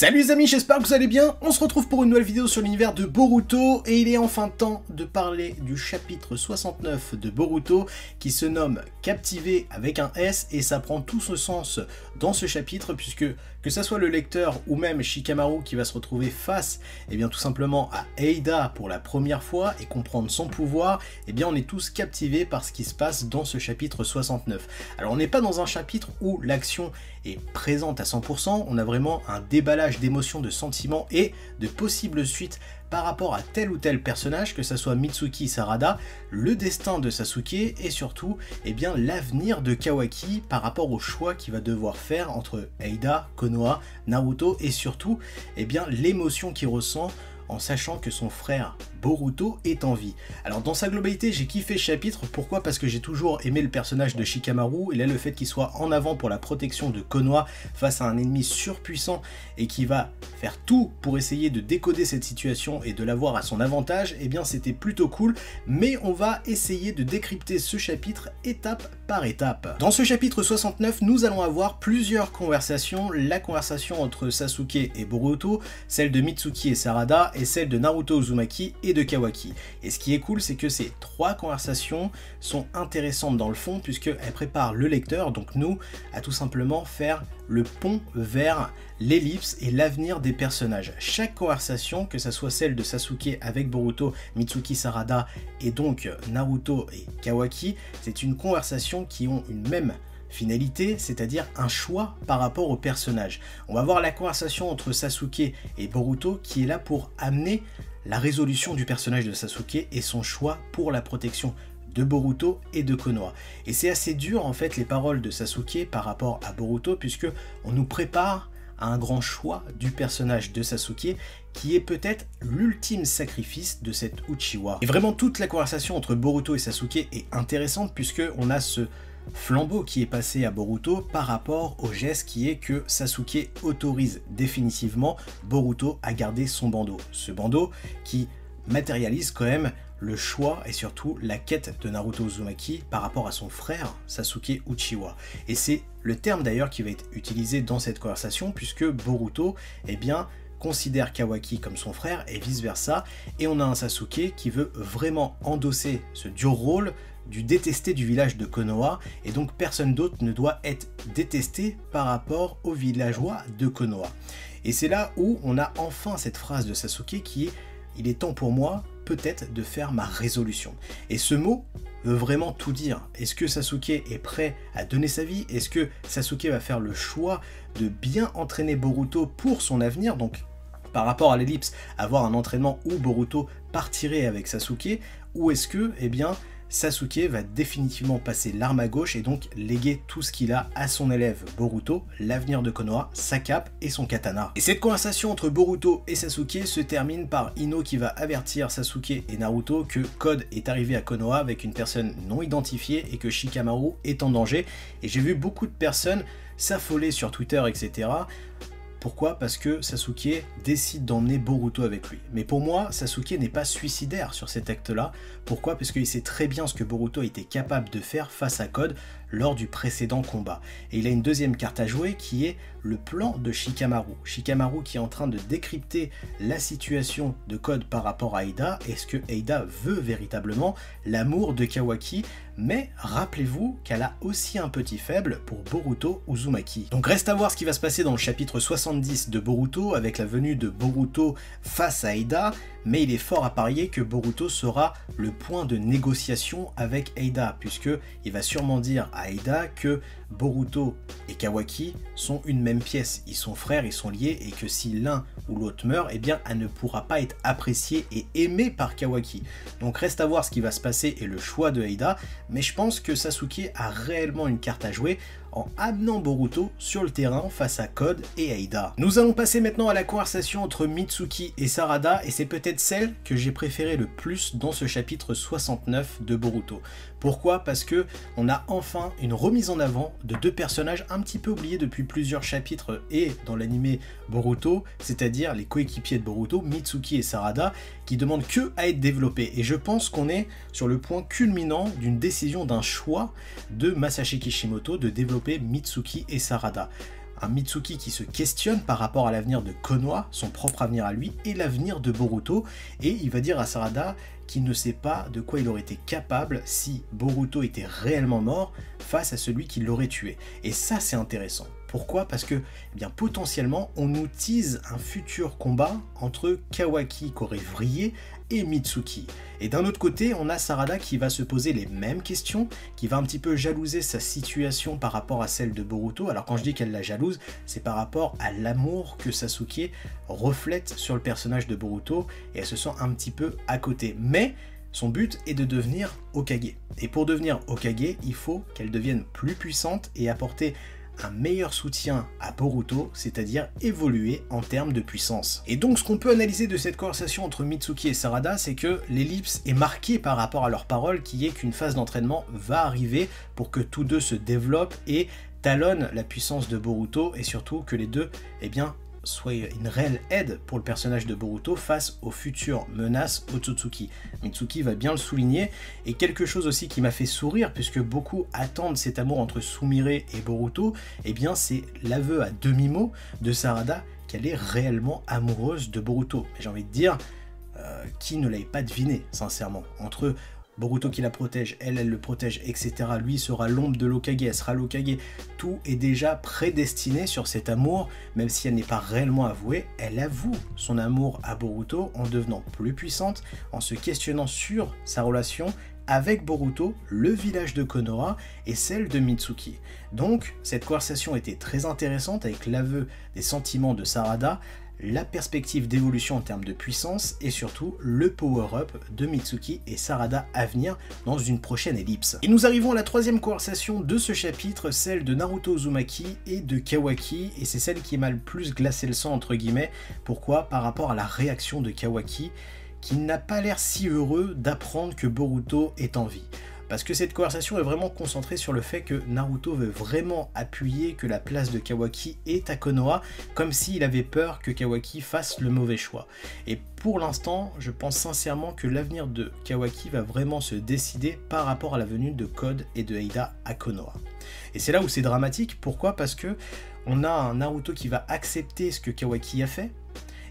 Salut les amis, j'espère que vous allez bien. On se retrouve pour une nouvelle vidéo sur l'univers de Boruto et il est enfin temps de parler du chapitre 69 de Boruto qui se nomme Captivé avec un S et ça prend tout ce sens dans ce chapitre puisque que ça soit le lecteur ou même Shikamaru qui va se retrouver face tout simplement à Eida pour la première fois et comprendre son pouvoir, on est tous captivés par ce qui se passe dans ce chapitre 69. Alors on n'est pas dans un chapitre où l'action est présente à 100%, on a vraiment un déballage d'émotions, de sentiments et de possibles suites par rapport à tel ou tel personnage, que ce soit Mitsuki Sarada, le destin de Sasuke et surtout l'avenir de Kawaki par rapport au choix qu'il va devoir faire entre Eida, Konoha, Naruto et surtout l'émotion qu'il ressent en sachant que son frère Boruto est en vie. Alors dans sa globalité j'ai kiffé ce chapitre, pourquoi? Parce que j'ai toujours aimé le personnage de Shikamaru et là le fait qu'il soit en avant pour la protection de Konoha face à un ennemi surpuissant et qui va faire tout pour essayer de décoder cette situation et de l'avoir à son avantage, c'était plutôt cool, mais on va essayer de décrypter ce chapitre étape par étape. Dans ce chapitre 69 nous allons avoir plusieurs conversations, la conversation entre Sasuke et Boruto, celle de Mitsuki et Sarada et celle de Naruto Uzumaki et de Kawaki. Et ce qui est cool, c'est que ces trois conversations sont intéressantes dans le fond puisqu'elles préparent le lecteur, donc nous, à tout simplement faire le pont vers l'ellipse et l'avenir des personnages. Chaque conversation, que ce soit celle de Sasuke avec Boruto, Mitsuki Sarada et donc Naruto et Kawaki, c'est une conversation qui ont une même finalité, c'est-à-dire un choix par rapport au personnage. On va voir la conversation entre Sasuke et Boruto qui est là pour amener la résolution du personnage de Sasuke et son choix pour la protection de Boruto et de Konoha. Et c'est assez dur en fait les paroles de Sasuke par rapport à Boruto puisque on nous prépare à un grand choix du personnage de Sasuke qui est peut-être l'ultime sacrifice de cet Uchiwa. Et vraiment toute la conversation entre Boruto et Sasuke est intéressante puisque on a ce flambeau qui est passé à Boruto par rapport au geste qui est que Sasuke autorise définitivement Boruto à garder son bandeau. Ce bandeau qui matérialise quand même le choix et surtout la quête de Naruto Uzumaki par rapport à son frère Sasuke Uchiwa. Et c'est le terme d'ailleurs qui va être utilisé dans cette conversation puisque Boruto considère Kawaki comme son frère et vice versa, et on a un Sasuke qui veut vraiment endosser ce dur rôle du détesté du village de Konoha, et donc personne d'autre ne doit être détesté par rapport aux villageois de Konoha. Et c'est là où on a enfin cette phrase de Sasuke qui est « il est temps pour moi peut-être de faire ma résolution ». Et ce mot veut vraiment tout dire. Est-ce que Sasuke est prêt à donner sa vie? Est-ce que Sasuke va faire le choix de bien entraîner Boruto pour son avenir, donc par rapport à l'ellipse, avoir un entraînement où Boruto partirait avec Sasuke, ou est-ce que, Sasuke va définitivement passer l'arme à gauche et donc léguer tout ce qu'il a à son élève Boruto, l'avenir de Konoha, sa cape et son katana. Et cette conversation entre Boruto et Sasuke se termine par Ino qui va avertir Sasuke et Naruto que Code est arrivé à Konoha avec une personne non identifiée et que Shikamaru est en danger. Et j'ai vu beaucoup de personnes s'affoler sur Twitter, etc. Pourquoi? Parce que Sasuke décide d'emmener Boruto avec lui. Mais pour moi, Sasuke n'est pas suicidaire sur cet acte-là. Pourquoi? Parce qu'il sait très bien ce que Boruto était capable de faire face à Code lors du précédent combat. Et il a une deuxième carte à jouer qui est le plan de Shikamaru. Shikamaru qui est en train de décrypter la situation de Code par rapport à Eida. Est-ce que Eida veut véritablement l'amour de Kawaki? Mais rappelez-vous qu'elle a aussi un petit faible pour Boruto Uzumaki. Donc reste à voir ce qui va se passer dans le chapitre 70 de Boruto avec la venue de Boruto face à Eida, mais il est fort à parier que Boruto sera le point de négociation avec Eida, puisque il va sûrement dire à Eida que Boruto et Kawaki sont une même pièce, ils sont frères, ils sont liés, et que si l'un ou l'autre meurt, elle ne pourra pas être appréciée et aimée par Kawaki. Donc reste à voir ce qui va se passer et le choix de Eida, mais je pense que Sasuke a réellement une carte à jouer en amenant Boruto sur le terrain face à Code et Eida. Nous allons passer maintenant à la conversation entre Mitsuki et Sarada, et c'est peut-être celle que j'ai préférée le plus dans ce chapitre 69 de Boruto. Pourquoi? Parce que on a enfin une remise en avant de deux personnages un petit peu oubliés depuis plusieurs chapitres et dans l'anime Boruto, c'est-à-dire les coéquipiers de Boruto, Mitsuki et Sarada, qui demandent que à être développés. Et je pense qu'on est sur le point culminant d'une décision, d'un choix de Masashi Kishimoto de développer Mitsuki et Sarada. un Mitsuki qui se questionne par rapport à l'avenir de Konoha, son propre avenir à lui, et l'avenir de Boruto, et il va dire à Sarada qu'il ne sait pas de quoi il aurait été capable si Boruto était réellement mort face à celui qui l'aurait tué. Et ça, c'est intéressant. Pourquoi? Parce que, eh bien, potentiellement, on nous tease un futur combat entre Kawaki qui aurait vrillé et Mitsuki. Et d'un autre côté, on a Sarada qui va se poser les mêmes questions, qui va un petit peu jalouser sa situation par rapport à celle de Boruto. Alors quand je dis qu'elle la jalouse, c'est par rapport à l'amour que Sasuke reflète sur le personnage de Boruto, et elle se sent un petit peu à côté. Mais son but est de devenir Hokage. Et pour devenir Hokage, il faut qu'elle devienne plus puissante et apporter un meilleur soutien à Boruto, c'est-à-dire évoluer en termes de puissance. Et donc ce qu'on peut analyser de cette conversation entre Mitsuki et Sarada, c'est que l'ellipse est marquée par rapport à leurs paroles, qui est qu'une phase d'entraînement va arriver pour que tous deux se développent et talonnent la puissance de Boruto, et surtout que les deux, eh bien, soit une réelle aide pour le personnage de Boruto face aux futures menaces Otsutsuki. Mitsuki va bien le souligner, et quelque chose aussi qui m'a fait sourire, puisque beaucoup attendent cet amour entre Sumire et Boruto, eh bien c'est l'aveu à demi-mot de Sarada qu'elle est réellement amoureuse de Boruto. Mais j'ai envie de dire, qui ne l'avait pas deviné, sincèrement, entre Boruto qui la protège, elle le protège, etc. Lui sera l'ombre de l'Hokage, elle sera l'Hokage. Tout est déjà prédestiné sur cet amour, même si elle n'est pas réellement avouée. Elle avoue son amour à Boruto en devenant plus puissante, en se questionnant sur sa relation avec Boruto, le village de Konoha et celle de Mitsuki. Donc, cette conversation était très intéressante avec l'aveu des sentiments de Sarada, la perspective d'évolution en termes de puissance et surtout le power-up de Mitsuki et Sarada à venir dans une prochaine ellipse. Et nous arrivons à la troisième conversation de ce chapitre, celle de Naruto Uzumaki et de Kawaki, et c'est celle qui m'a le plus glacé le sang entre guillemets. Pourquoi? Par rapport à la réaction de Kawaki, qui n'a pas l'air si heureux d'apprendre que Boruto est en vie. Parce que cette conversation est vraiment concentrée sur le fait que Naruto veut vraiment appuyer que la place de Kawaki est à Konoha, comme s'il avait peur que Kawaki fasse le mauvais choix. Et pour l'instant, je pense sincèrement que l'avenir de Kawaki va vraiment se décider par rapport à la venue de Code et de Eida à Konoha. Et c'est là où c'est dramatique. Pourquoi? Parce que on a un Naruto qui va accepter ce que Kawaki a fait,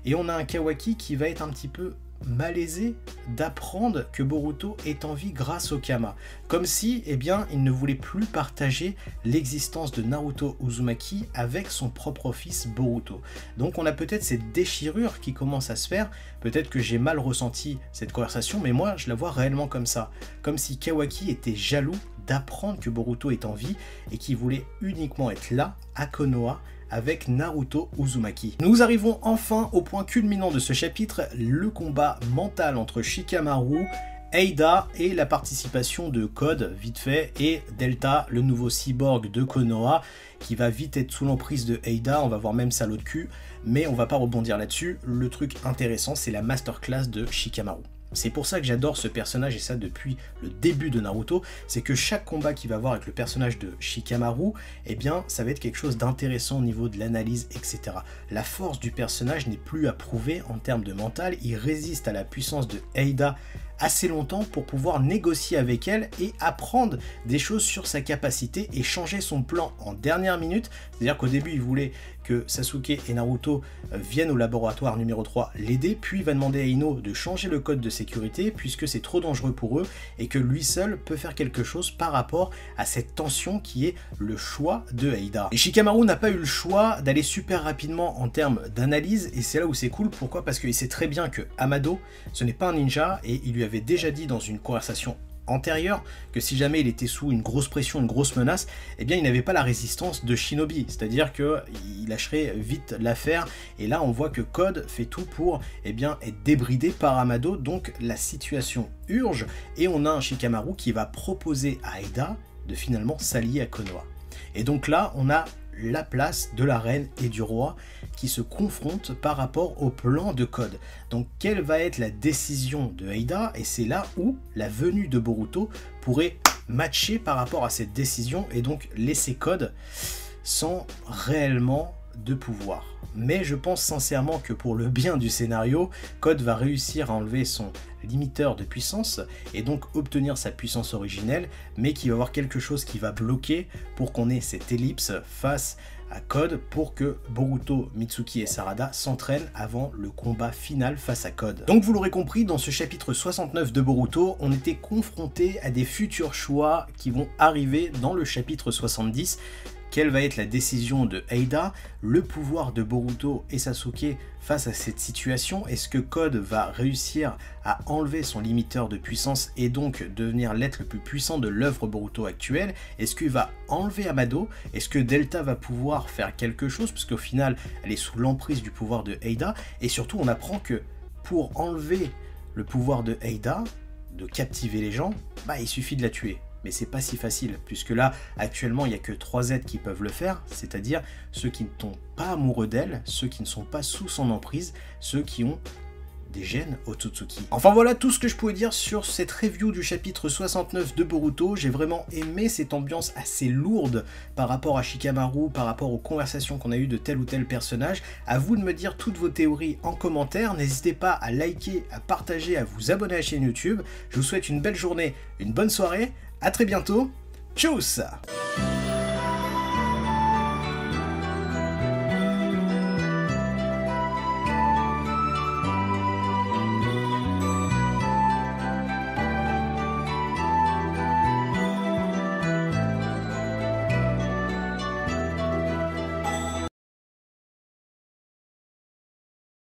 et on a un Kawaki qui va être un petit peu malaisé d'apprendre que Boruto est en vie grâce au Kama. Comme si, eh bien, il ne voulait plus partager l'existence de Naruto Uzumaki avec son propre fils Boruto. Donc on a peut-être cette déchirure qui commence à se faire. Peut-être que j'ai mal ressenti cette conversation, mais moi je la vois réellement comme ça. Comme si Kawaki était jaloux d'apprendre que Boruto est en vie et qu'il voulait uniquement être là, à Konoha, avec Naruto Uzumaki. Nous arrivons enfin au point culminant de ce chapitre, le combat mental entre Shikamaru, Eida et la participation de Code, vite fait, et Delta, le nouveau cyborg de Konoha, qui va vite être sous l'emprise de Eida. On va voir même sa lot de cul, mais on va pas rebondir là-dessus. Le truc intéressant, c'est la masterclass de Shikamaru. C'est pour ça que j'adore ce personnage, et ça depuis le début de Naruto, c'est que chaque combat qu'il va avoir avec le personnage de Shikamaru, eh bien ça va être quelque chose d'intéressant au niveau de l'analyse, etc. La force du personnage n'est plus à prouver en termes de mental, il résiste à la puissance de Eida assez longtemps pour pouvoir négocier avec elle et apprendre des choses sur sa capacité et changer son plan en dernière minute. C'est-à-dire qu'au début il voulait que Sasuke et Naruto viennent au laboratoire numéro 3 l'aider, puis il va demander à Ino de changer le code de sécurité puisque c'est trop dangereux pour eux et que lui seul peut faire quelque chose par rapport à cette tension qui est le choix de Eida. Et Shikamaru n'a pas eu le choix d'aller super rapidement en termes d'analyse, et c'est là où c'est cool. Pourquoi? Parce qu'il sait très bien que Amado ce n'est pas un ninja, et il lui avait déjà dit dans une conversation antérieure que si jamais il était sous une grosse pression, une grosse menace, eh bien il n'avait pas la résistance de Shinobi, c'est-à-dire qu'il lâcherait vite l'affaire, et là on voit que Code fait tout pour être débridé par Amado, donc la situation urge, et on a un Shikamaru qui va proposer à Eida de finalement s'allier à Konoha. Et donc là on a la place de la reine et du roi qui se confrontent par rapport au plan de Code. Donc quelle va être la décision de Eida? Et c'est là où la venue de Boruto pourrait matcher par rapport à cette décision et donc laisser Code sans réellement de pouvoir. Mais je pense sincèrement que pour le bien du scénario, Code va réussir à enlever son limiteur de puissance et donc obtenir sa puissance originelle, mais qu'il va y avoir quelque chose qui va bloquer pour qu'on ait cette ellipse face à Code pour que Boruto, Mitsuki et Sarada s'entraînent avant le combat final face à Code. Donc vous l'aurez compris, dans ce chapitre 69 de Boruto, on était confronté à des futurs choix qui vont arriver dans le chapitre 70. Quelle va être la décision de Eida, le pouvoir de Boruto et Sasuke face à cette situation? Est-ce que Code va réussir à enlever son limiteur de puissance et donc devenir l'être le plus puissant de l'œuvre Boruto actuelle? Est-ce qu'il va enlever Amado? Est-ce que Delta va pouvoir faire quelque chose? Parce qu'au final, elle est sous l'emprise du pouvoir de Eida. Et surtout, on apprend que pour enlever le pouvoir de Eida, de captiver les gens, il suffit de la tuer. Mais c'est pas si facile, puisque là, actuellement, il n'y a que 3 êtres qui peuvent le faire, c'est-à-dire ceux qui ne tombent pas amoureux d'elle, ceux qui ne sont pas sous son emprise, ceux qui ont des gènes Otsutsuki. Enfin voilà tout ce que je pouvais dire sur cette review du chapitre 69 de Boruto. J'ai vraiment aimé cette ambiance assez lourde par rapport à Shikamaru, par rapport aux conversations qu'on a eues de tel ou tel personnage. À vous de me dire toutes vos théories en commentaire. N'hésitez pas à liker, à partager, à vous abonner à la chaîne YouTube. Je vous souhaite une belle journée, une bonne soirée. À très bientôt. Tchuss!